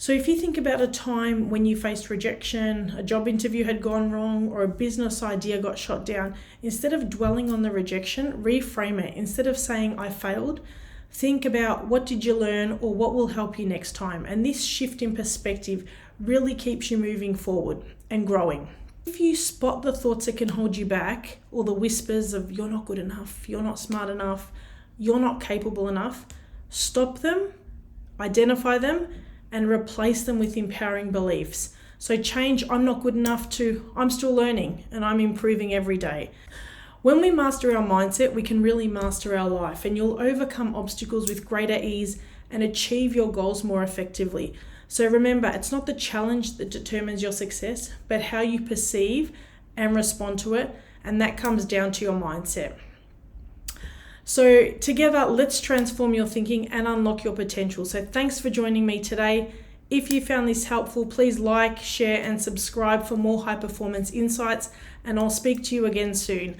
So if you think about a time when you faced rejection, a job interview had gone wrong, or a business idea got shot down, instead of dwelling on the rejection, reframe it. Instead of saying, I failed, think about what did you learn or what will help you next time. And this shift in perspective really keeps you moving forward and growing. If you spot the thoughts that can hold you back, or the whispers of you're not good enough, you're not smart enough, you're not capable enough, stop them, identify them, and replace them with empowering beliefs. So change I'm not good enough to I'm still learning and I'm improving every day. When we master our mindset, we can really master our life, and you'll overcome obstacles with greater ease and achieve your goals more effectively. So remember, it's not the challenge that determines your success, but how you perceive and respond to it, and that comes down to your mindset. So together, let's transform your thinking and unlock your potential. So thanks for joining me today. If you found this helpful, please like, share, and subscribe for more high performance insights, and I'll speak to you again soon.